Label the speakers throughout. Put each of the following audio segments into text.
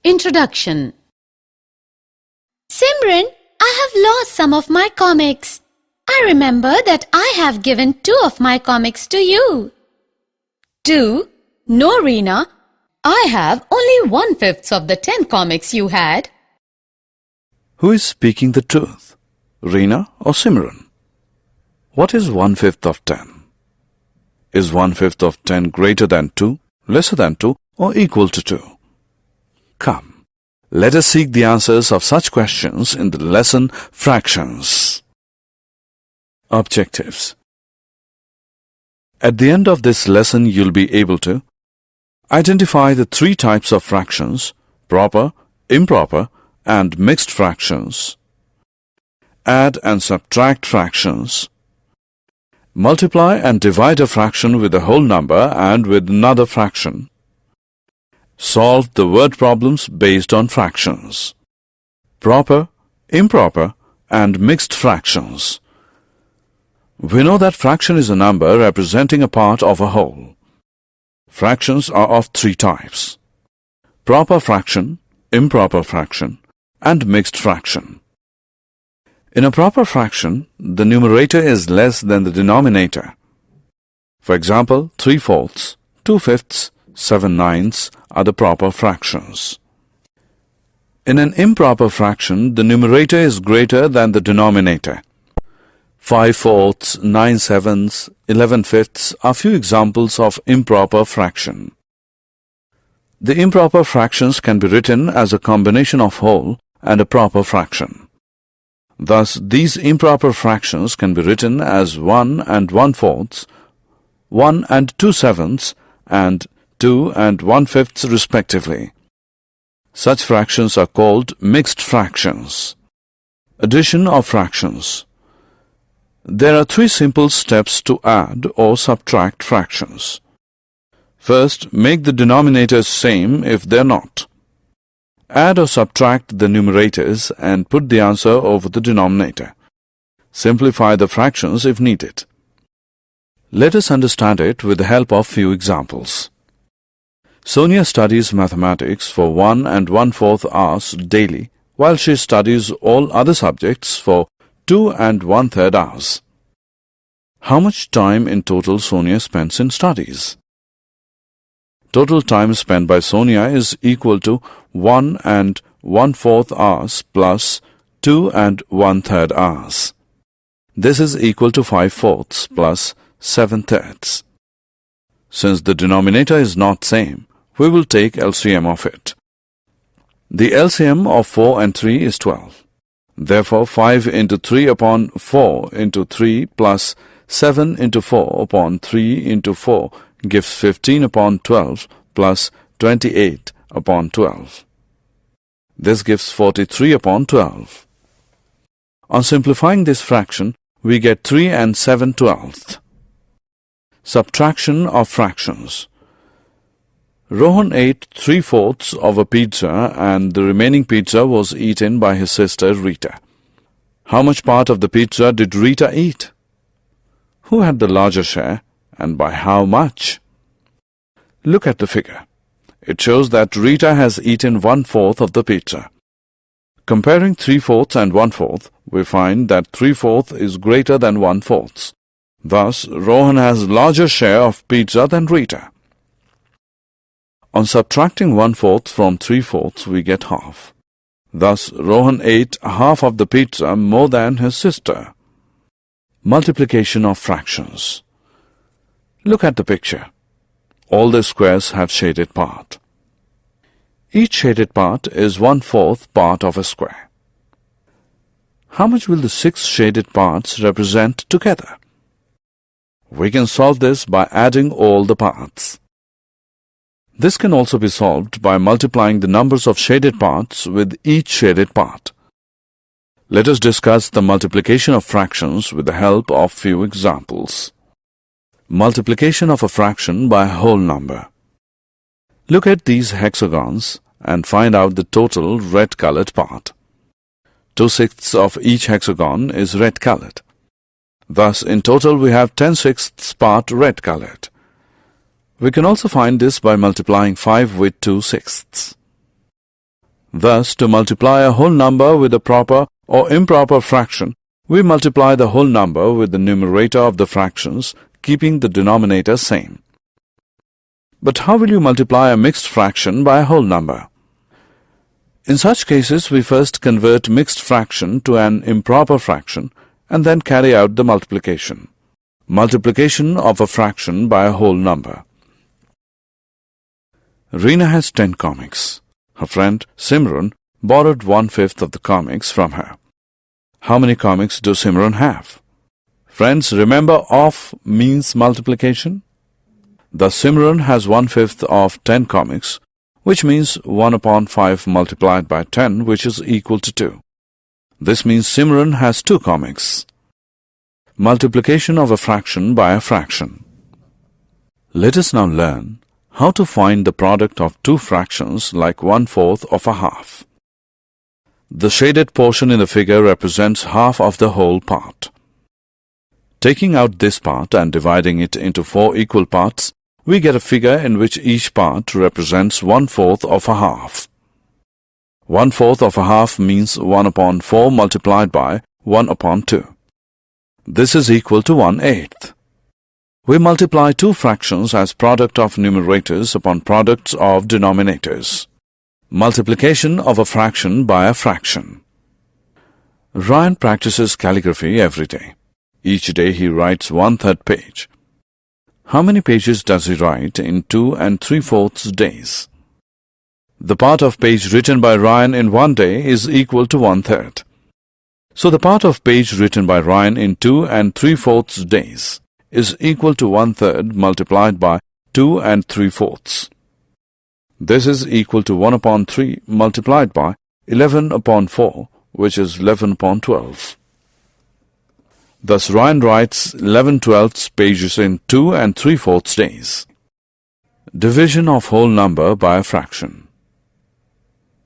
Speaker 1: Introduction.
Speaker 2: Simran, I have lost some of my comics. I remember that I have given 2 of my comics to you.
Speaker 1: 2? No, Reena. I have only 1/5 of the 10 comics you had.
Speaker 3: Who is speaking the truth, Reena or Simran? What is 1/5 of 10? Is 1/5 of 10 greater than 2, lesser than 2, or equal to 2? Come, let us seek the answers of such questions in the lesson Fractions. Objectives. At the end of this lesson, you'll be able to identify the 3 types of fractions: proper, improper, and mixed fractions, add and subtract fractions, multiply and divide a fraction with a whole number and with another fraction, solve the word problems based on fractions, proper, improper, and mixed fractions. We know that fraction is a number representing a part of a whole. Fractions are of 3 types: proper fraction, improper fraction, and mixed fraction. In a proper fraction, the numerator is less than the denominator. For example, 3/4, 2/5, 7/9 are the proper fractions. In an improper fraction, the numerator is greater than the denominator. 5/4, 9/7, 11/5 are few examples of improper fraction. The improper fractions can be written as a combination of whole and a proper fraction. Thus, these improper fractions can be written as 1 and 1/4, 1 and 2/7, and 2 and 1/5 respectively. Such fractions are called mixed fractions. Addition of fractions. There are 3 simple steps to add or subtract fractions. First, make the denominators same if they're not. Add or subtract the numerators and put the answer over the denominator. Simplify the fractions if needed. Let us understand it with the help of few examples. Sonia studies mathematics for 1 and 1/4 hours daily, while she studies all other subjects for 2 and 1/3 hours. How much time in total Sonia spends in studies? Total time spent by Sonia is equal to 1 and 1/4 hours plus 2 and 1/3 hours. This is equal to 5/4 plus 7/3. Since the denominator is not same, we will take LCM of it. The LCM of 4 and 3 is 12. Therefore, 5 into 3 upon 4 into 3 plus 7 into 4 upon 3 into 4 gives 15 upon 12 plus 28 upon 12. This gives 43 upon 12. On simplifying this fraction, we get 3 and 7/12. Subtraction of fractions. Rohan ate 3/4 of a pizza and the remaining pizza was eaten by his sister Rita. How much part of the pizza did Rita eat? Who had the larger share and by how much? Look at the figure. It shows that Rita has eaten 1/4 of the pizza. Comparing 3/4 and 1/4, we find that 3/4 is greater than 1/4. Thus, Rohan has larger share of pizza than Rita. On subtracting 1/4 from 3/4, we get half. Thus, Rohan ate half of the pizza more than his sister. Multiplication of fractions. Look at the picture. All the squares have shaded part. Each shaded part is 1/4 part of a square. How much will the 6 shaded parts represent together? We can solve this by adding all the parts. This can also be solved by multiplying the numbers of shaded parts with each shaded part. Let us discuss the multiplication of fractions with the help of few examples. Multiplication of a fraction by a whole number. Look at these hexagons and find out the total red-colored part. 2/6 of each hexagon is red-colored. Thus, in total we have 10/6 part red-colored. We can also find this by multiplying 5 with 2/6. Thus, to multiply a whole number with a proper or improper fraction, we multiply the whole number with the numerator of the fractions, keeping the denominator same. But how will you multiply a mixed fraction by a whole number? In such cases, we first convert mixed fraction to an improper fraction and then carry out the multiplication. Multiplication of a fraction by a whole number. Reena has 10 comics. Her friend Simran borrowed 1/5 of the comics from her. How many comics does Simran have? Friends, remember of means multiplication? Thus Simran has 1/5 of 10 comics, which means 1 upon 5 multiplied by 10, which is equal to 2. This means Simran has 2 comics. Multiplication of a fraction by a fraction. Let us now learn how to find the product of two fractions like 1/4 of a half. The shaded portion in the figure represents half of the whole part. Taking out this part and dividing it into 4 equal parts, we get a figure in which each part represents 1/4 of a half. 1/4 of a half means 1 upon 4 multiplied by 1 upon 2. This is equal to 1/8. We multiply two fractions as product of numerators upon products of denominators. Multiplication of a fraction by a fraction. Ryan practices calligraphy every day. Each day he writes 1/3 page. How many pages does he write in 2 3/4 days? The part of page written by Ryan in 1 day is equal to 1/3. So the part of page written by Ryan in 2 3/4 days is equal to 1/3 multiplied by 2 3/4. This is equal to 1 upon 3 multiplied by 11 upon 4, which is 11 upon 12. Thus Ryan writes 11/12 pages in 2 3/4 days. Division of whole number by a fraction.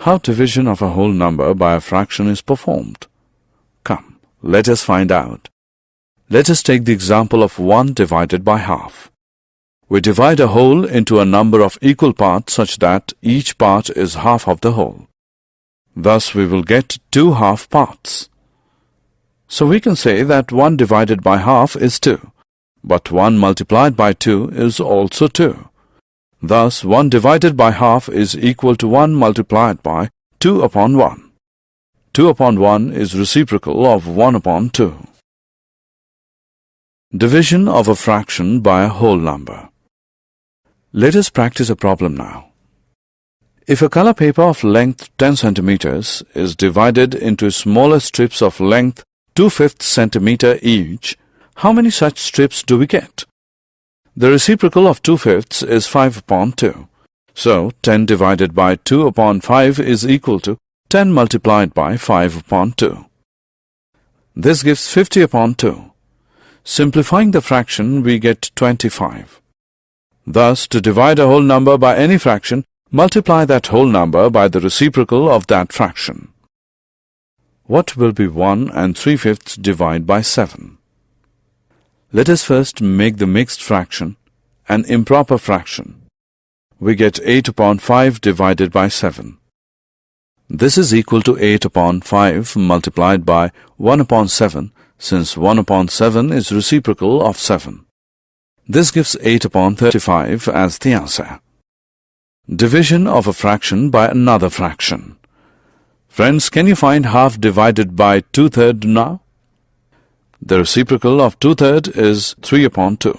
Speaker 3: How division of a whole number by a fraction is performed? Come, let us find out. Let us take the example of 1 divided by half. We divide a whole into a number of equal parts such that each part is half of the whole. Thus we will get 2 half parts. So we can say that 1 divided by half is 2, but 1 multiplied by 2 is also 2. Thus 1 divided by half is equal to 1 multiplied by 2 upon 1. 2 upon 1 is reciprocal of 1 upon 2. Division of a fraction by a whole number. Let us practice a problem now. If a color paper of length 10 centimeters is divided into smaller strips of length 2/5 centimeter each, how many such strips do we get? The reciprocal of 2/5 is 5 upon 2. So 10 divided by 2 upon 5 is equal to 10 multiplied by 5 upon 2. This gives 50 upon 2. Simplifying the fraction, we get 25. Thus, to divide a whole number by any fraction, multiply that whole number by the reciprocal of that fraction. What will be 1 3/5 divided by 7? Let us first make the mixed fraction an improper fraction. We get 8 upon 5 divided by 7. This is equal to 8 upon 5 multiplied by 1 upon 7, since 1 upon 7 is reciprocal of 7. This gives 8 upon 35 as the answer. Division of a fraction by another fraction. Friends, can you find half divided by 2/3 now? The reciprocal of 2/3 is 3 upon 2.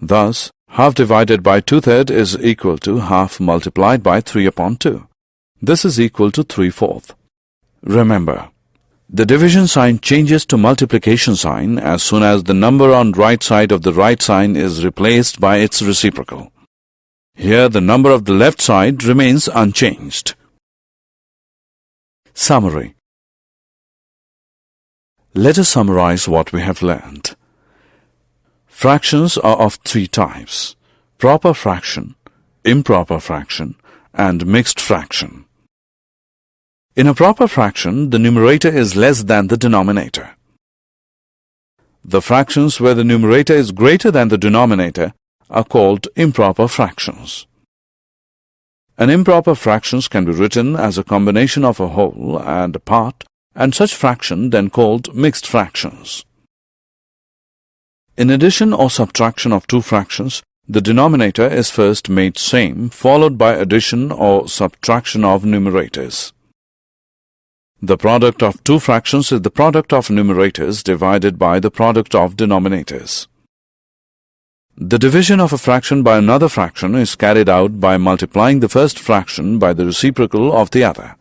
Speaker 3: Thus, half divided by 2/3 is equal to half multiplied by 3 upon 2. This is equal to 3/4. Remember, the division sign changes to multiplication sign as soon as the number on right side of the right sign is replaced by its reciprocal. Here the number of the left side remains unchanged. Summary. Let us summarize what we have learned. Fractions are of 3 types: proper fraction, improper fraction, and mixed fraction. In a proper fraction, the numerator is less than the denominator. The fractions where the numerator is greater than the denominator are called improper fractions. An improper fractions can be written as a combination of a whole and a part, and such fraction then called mixed fractions. In addition or subtraction of two fractions, the denominator is first made same, followed by addition or subtraction of numerators. The product of two fractions is the product of numerators divided by the product of denominators. The division of a fraction by another fraction is carried out by multiplying the first fraction by the reciprocal of the other.